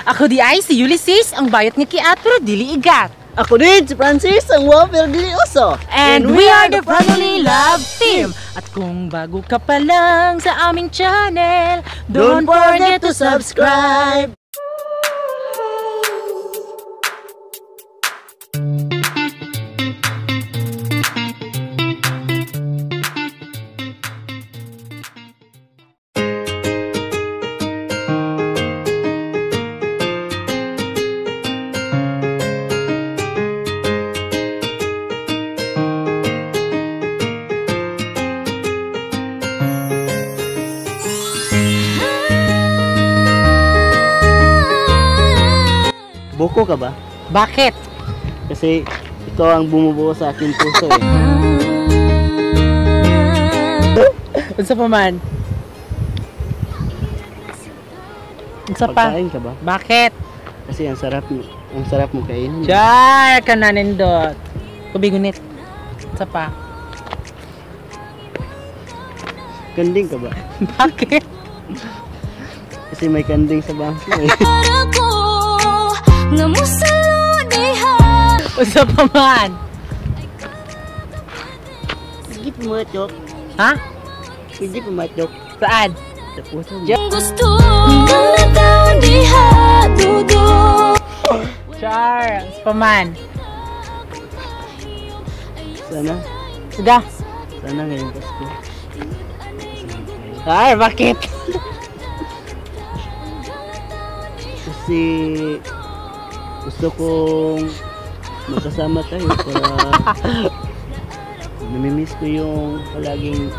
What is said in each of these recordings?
Ako di ay si Ulysses, ang bayot nga kiat pero dili igat. Ako din si Francis, ang wafer dili uso. And we are the Family Love Team. At kung bago ka pa lang sa aming channel, don't forget to subscribe. Buko ka ba? Bakit? Kasi ito ang bumubuo sa aking puso eh. Unsa pa man? Unsa pa? Pagkain ka ba? Bakit? Kasi ang sarap mo kainin. Char ka na nindot. Kubigunit. Unsa pa? Kanding ka ba? Bakit? Kasi may kanding sa bangko eh. Unsa pa man? Sige pumatok. Ha? Sige pumatok. Saan? Sa puso mo. Char, unsa pa man? Sana. Suga. Sana ngayong Pasko. Char, bakit? Kasi gusto kong magkasama tayo para namimiss ko yung palaging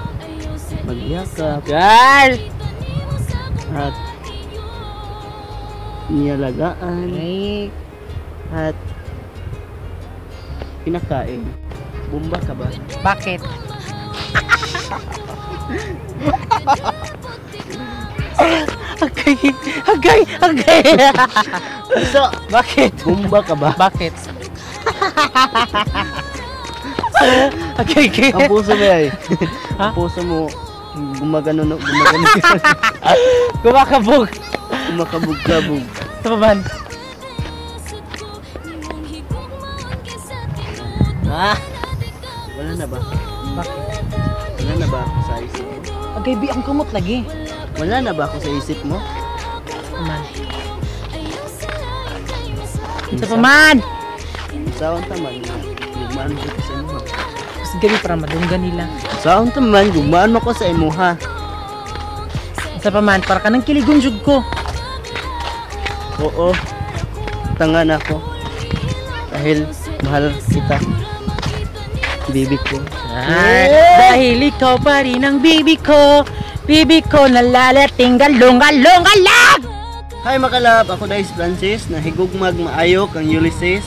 magyakap Char! at niyalagaan Ay, at pinakain. Bumba ka ba? bakit? Agay. So, Bakit? bumba ka ba? Bakit? Agay. Ang puso mo ay. Ha? Ang puso mo gumagano. Kumakabog. Kumakabog-kabog. Ito pa man? Wala na ba? Bakit? Wala na ba ako sa isip mo? Agay, bi ang kumot lagi. Wala na ba ako sa isip mo? Paman. Ito pa man? Saan taman? Gumano ko sa imo. Mas gali para madunggan nila. Saan taman? Gumano ko sa imo ha? Ito pa man, para ka nang kiligon jud ko. Oo. Tangan ako. Dahil mahal kita. Bibi ko. Dahil ikaw pa rin ang bibi ko nalalating galong-galong-galag! Hi makalab, ako dahil si Francis, nahigugmag maayo kang Ulysses.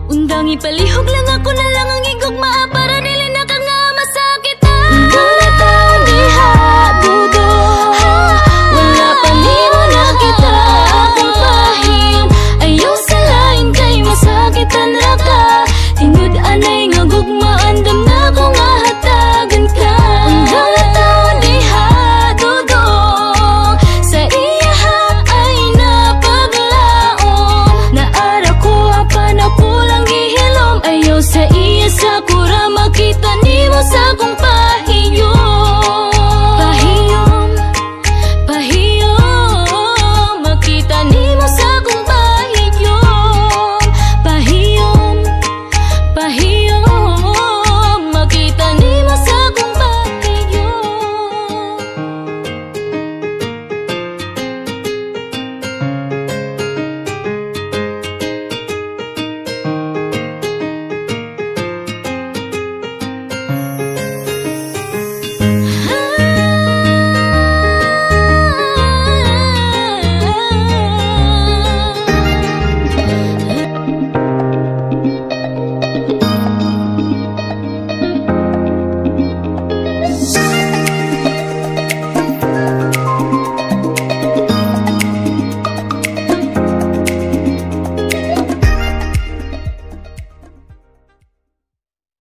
Undang ipalihog lang ako na lang ang higugma para